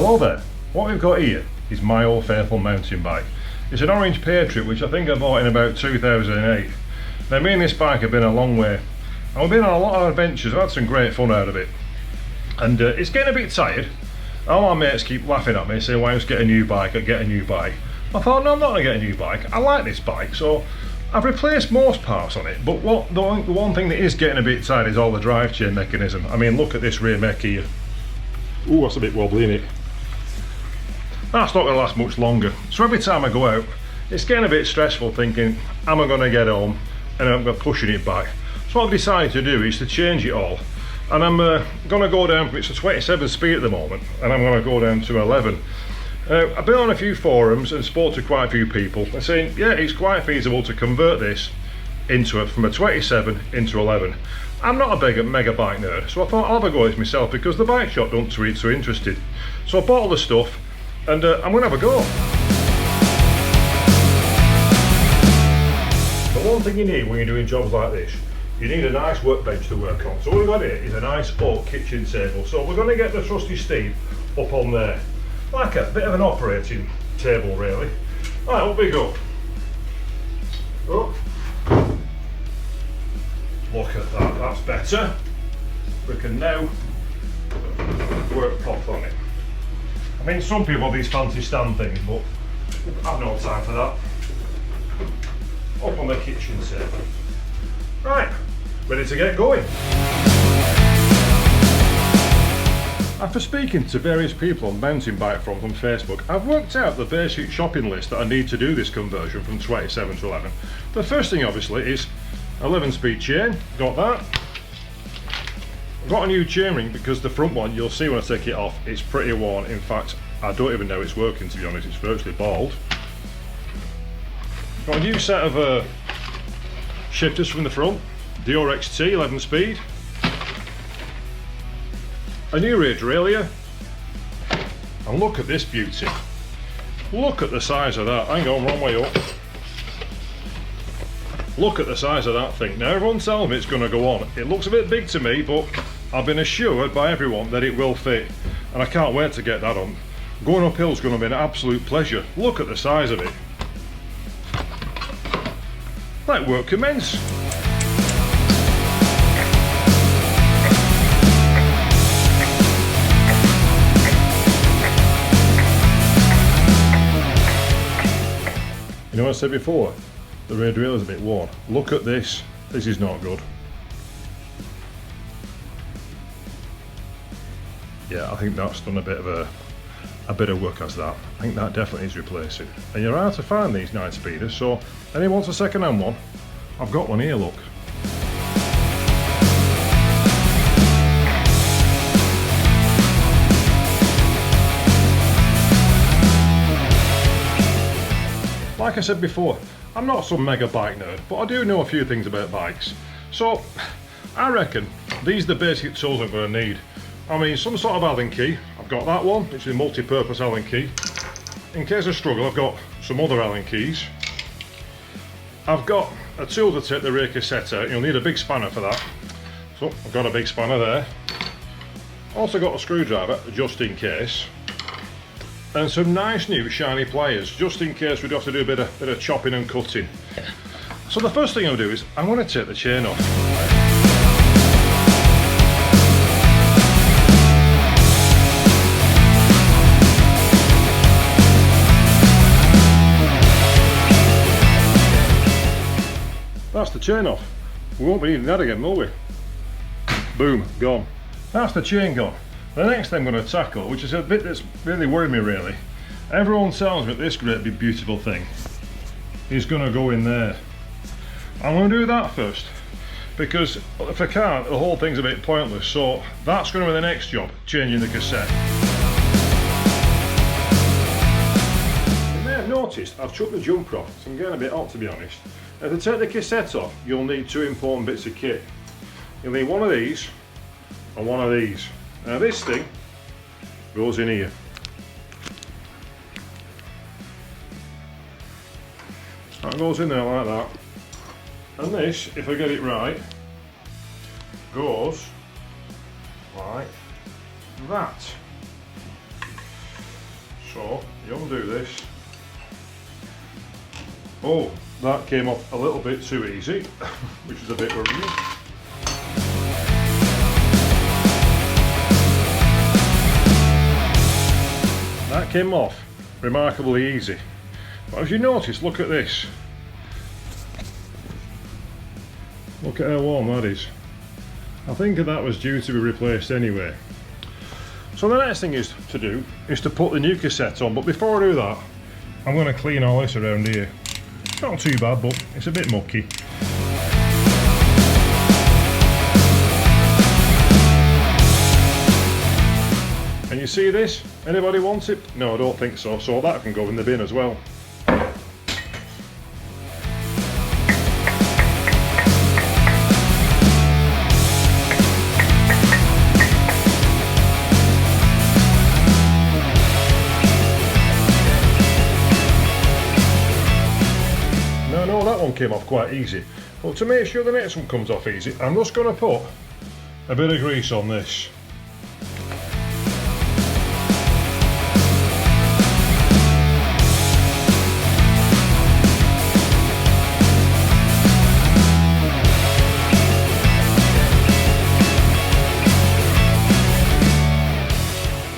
Hello there, what we've got here is my old faithful mountain bike. It's an orange Patriot which I think I bought in about 2008. Now me and this bike have been a long way. And we've been on a lot of adventures, I've had some great fun out of it. And it's getting a bit tired. All my mates keep laughing at me saying, why just get a new bike, I get a new bike. I thought, no, I'm not going to get a new bike, I like this bike. So I've replaced most parts on it, but the one thing that is getting a bit tired is all the drive chain mechanism. I mean, look at this rear mech here. Ooh, that's a bit wobbly, isn't it? That's not going to last much longer. So every time I go out, it's getting a bit stressful thinking, am I going to get home? And I'm pushing it back. So what I've decided to do is to change it all. And I'm going to go down, it's a 27 speed at the moment, and I'm going to go down to 11. I've been on a few forums and spoke to quite a few people and saying, yeah, it's quite feasible to convert this from a 27 into 11. I'm not a mega bike nerd, so I thought I'll have a go at this myself because the bike shop don't seem too interested. So I bought all the stuff and I'm going to have a go. The one thing you need when you're doing jobs like this, you need a nice workbench to work on. So what we've got here is a nice oak kitchen table. So we're going to get the trusty Steve up on there. Like a bit of an operating table really. Right, up we go. Oh. Look at that, that's better. We can now work pop on it. I mean, some people have these fancy stand things, but I've no time for that. Up on the kitchen table. Right, ready to get going. After speaking to various people on mountain bike forums on Facebook, I've worked out the basic shopping list that I need to do this conversion from 27 to 11. The first thing obviously is 11 speed chain, got that. I've got a new chainring because the front one, you'll see when I take it off, it's pretty worn. In fact, I don't even know it's working, to be honest, it's virtually bald. Got a new set of shifters from the front, the RXT 11 speed. A new rear derailleur. And look at this beauty. Look at the size of that. Hang on, wrong way up. Look at the size of that thing. Now everyone's telling me it's going to go on. It looks a bit big to me, but I've been assured by everyone that it will fit. And I can't wait to get that on. Going uphill is going to be an absolute pleasure. Look at the size of it. Let work commence. You know what I said before? The rear derailleur is a bit worn. Look at this. This is not good. Yeah, I think that's done a bit of work as that. I think that definitely is replacing. And you're hard to find these 9 speeders, so anyone wants a second hand one, I've got one here, look. Like I said before, I'm not some mega bike nerd, but I do know a few things about bikes. So, I reckon these are the basic tools I'm going to need. I mean, some sort of Allen key. I've got that one, which is a multi-purpose Allen key. In case of struggle, I've got some other Allen keys. I've got a tool to take the rear cassette out. You'll need a big spanner for that. So, I've got a big spanner there. Also got a screwdriver, just in case. And some nice new shiny pliers, just in case we'd have to do a bit of chopping and cutting. So the first thing I'll do is, I'm going to take the chain off. That's the chain off. We won't be needing that again, will we? Boom, gone. That's the chain gone. The next thing I'm going to tackle, which is a bit that's really worried me really, everyone tells me that this great big beautiful thing is going to go in there. I'm going to do that first, because if I can't, the whole thing's a bit pointless, so that's going to be the next job, changing the cassette. You may have noticed I've chucked the jumper off, so I'm getting a bit hot to be honest. Now to take the cassette off, you'll need 2 important bits of kit. You'll need one of these and one of these. Now this thing goes in here. That goes in there like that. And this, if I get it right, goes like that. So you undo this. Oh, that came off a little bit too easy, which is a bit worrying. That came off remarkably easy. But as you notice, look at this. Look at how warm that is. I think that was due to be replaced anyway. So the next thing is to put the new cassette on, but before I do that, I'm going to clean all this around here. It's not too bad, but it's a bit mucky. And you see this? Anybody want it? No, I don't think so, so that can go in the bin as well. No, that one came off quite easy. But to make sure the next one comes off easy, I'm just going to put a bit of grease on this.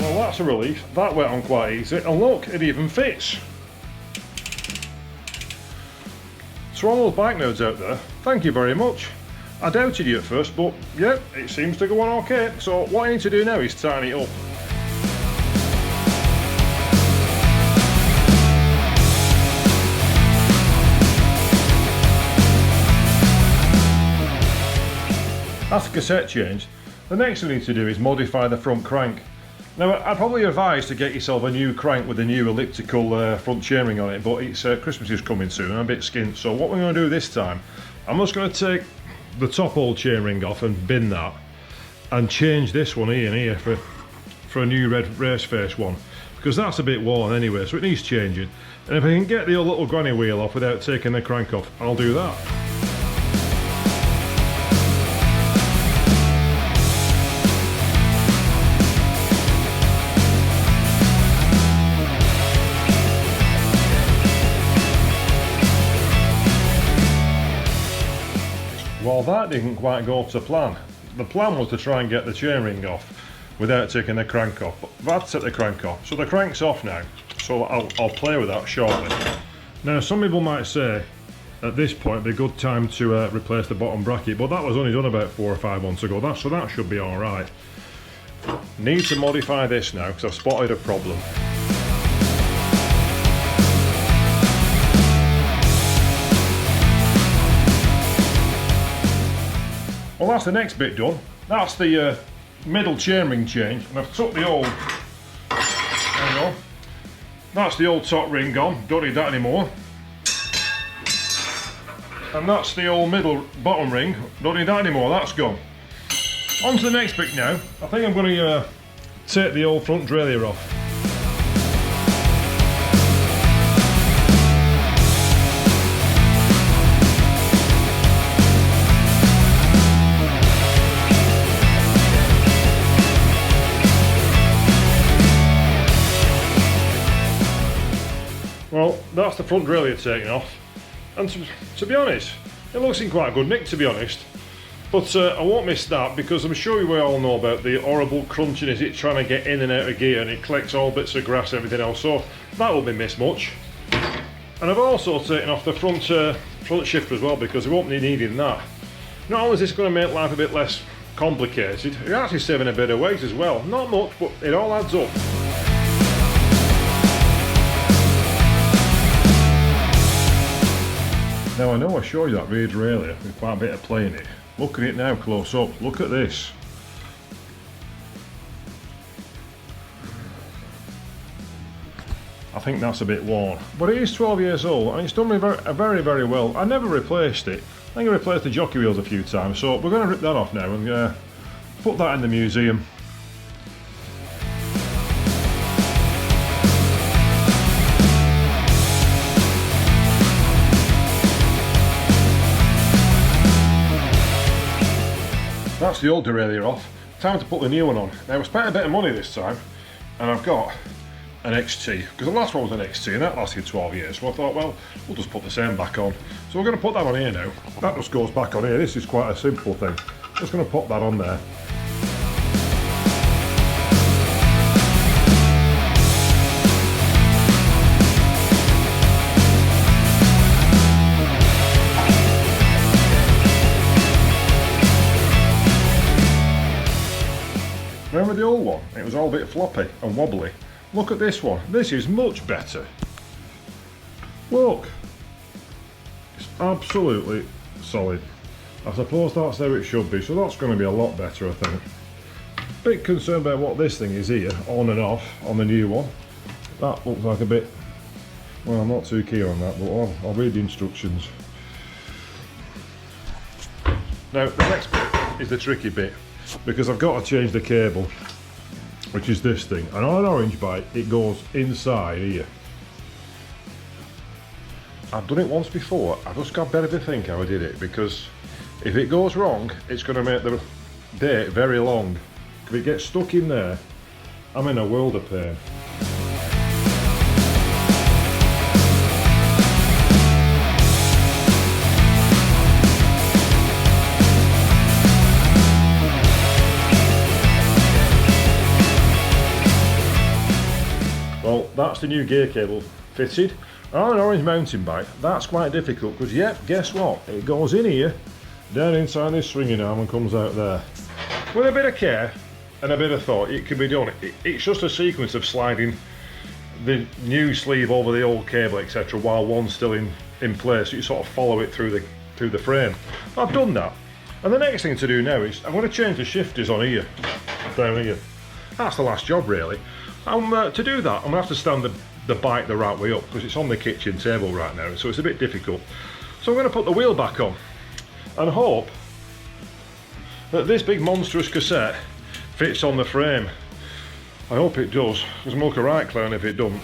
Well, that's a relief. That went on quite easy, and look, it even fits. So all those bike nerds out there, thank you very much. I doubted you at first, but yeah, it seems to go on okay. So what I need to do now is tighten it up. After cassette change, the next thing we need to do is modify the front crank. Now, I'd probably advise to get yourself a new crank with a new elliptical front chainring on it, but it's Christmas is coming soon and I'm a bit skint, so what we're going to do this time, I'm just going to take the top old chainring off and bin that, and change this one here for a new red race face one, because that's a bit worn anyway, so it needs changing. And if I can get the old little granny wheel off without taking the crank off, I'll do that. Well, that didn't quite go to plan. The plan was to try and get the chainring off without taking the crank off, but I've had to take the crank off. So the crank's off now, so I'll play with that shortly. Now, some people might say at this point it'd be a good time to replace the bottom bracket, but that was only done about 4 or 5 months ago, so that should be alright. Need to modify this now because I've spotted a problem. Well, that's the next bit done. That's the middle chainring change, and I've took the old, there you go, that's the old top ring gone, don't need that anymore. And that's the old bottom ring, don't need that anymore, that's gone. On to the next bit now. I think I'm going to take the old front derailleur off. Well, that's the front derailleur taken off, and to be honest, it looks in quite good nick, to be honest. But I won't miss that, because I'm sure we all know about the horrible crunching as it's trying to get in and out of gear, and it collects all bits of grass and everything else, so that won't be missed much. And I've also taken off the front shifter as well, because we won't be needing that. Not only is this going to make life a bit less complicated, you're actually saving a bit of weight as well. Not much, but it all adds up. Now, I know I showed you that rear derailleur with quite a bit of play in it. Look at it now close up, look at this. I think that's a bit worn. But it is 12 years old and it's done me very, very well. I never replaced it. I think I replaced the jockey wheels a few times, so we're going to rip that off now and put that in the museum. That's the old derailleur off. Time to put the new one on. Now, I spent a bit of money this time, and I've got an XT, because the last one was an XT and that lasted 12 years, so I thought, well, we'll just put the same back on. So we're going to put that on here now. That just goes back on here. This is quite a simple thing. Just going to pop that on there. Remember the old one? It was all a bit floppy and wobbly. Look at this one. This is much better. Look. It's absolutely solid. I suppose that's how it should be, so that's going to be a lot better, I think. Bit concerned about what this thing is here, on and off, on the new one. That looks like a bit... Well, I'm not too keen on that, but I'll read the instructions. Now, the next bit is the tricky bit, because I've got to change the cable, which is this thing, and on an orange bike it goes inside here. I've done it once before. I just got better to think how I did it, because if it goes wrong it's going to make the date very long. If it gets stuck in there, I'm in a world of pain. Well, that's the new gear cable fitted. On an orange mountain bike, that's quite difficult because, yep, guess what? It goes in here, down inside this swinging arm and comes out there. With a bit of care and a bit of thought, it can be done. It's just a sequence of sliding the new sleeve over the old cable, etc., while one's still in place. So you sort of follow it through the frame. I've done that. And the next thing to do now is I'm going to change the shifters on here, down here. That's the last job, really. To do that, I'm going to have to stand the bike the right way up because it's on the kitchen table right now, so it's a bit difficult. So I'm going to put the wheel back on and hope that this big monstrous cassette fits on the frame. I hope it does, because I'm looking a right clown if it doesn't.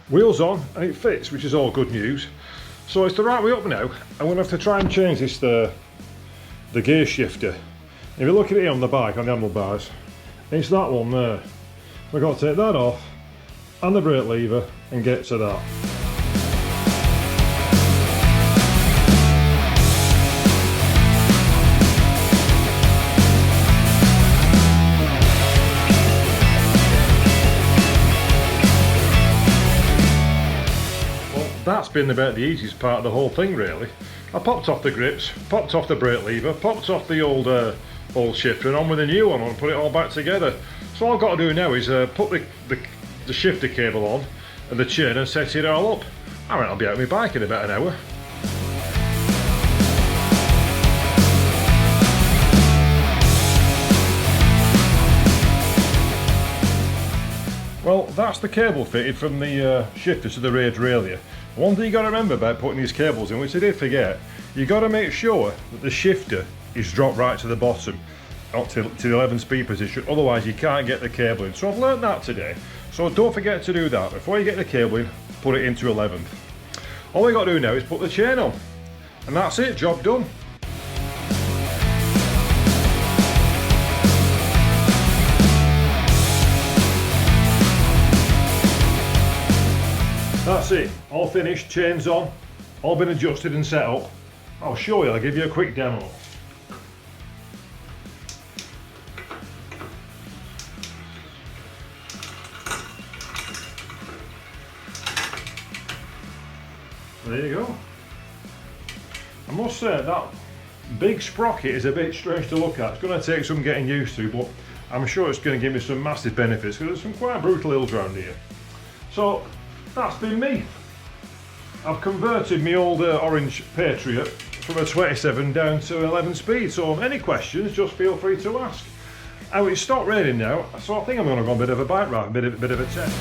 Wheels on and it fits, which is all good news. So it's the right way up now. I'm going to have to try and change this the gear shifter. If you look at it on the bike, on the handlebars, it's that one there. We've got to take that off and the brake lever and get to that. That's been about the easiest part of the whole thing, really. I popped off the grips, popped off the brake lever, popped off the old shifter and on with the new one and put it all back together. So all I've got to do now is put the shifter cable on and the chain and set it all up. I reckon I'll be out on my bike in about an hour. Well, that's the cable fitted from the shifter to the rear derailleur. One thing you got to remember about putting these cables in, which I did forget, you got to make sure that the shifter is dropped right to the bottom, not to the 11 speed position, otherwise you can't get the cable in. So I've learned that today, so don't forget to do that. Before you get the cable in, put it into 11th. All we got to do now is put the chain on, and that's it, job done. That's it, all finished, chains on, all been adjusted and set up. I'll show you, I'll give you a quick demo. There you go. I must say that big sprocket is a bit strange to look at. It's going to take some getting used to, but I'm sure it's going to give me some massive benefits because there's some quite brutal hills around here. So that's been me. I've converted my old orange Patriot from a 27 down to 11 speed, so any questions just feel free to ask. It's stopped raining now, so I think I'm going to go on a bit of a bike ride, a bit of a test.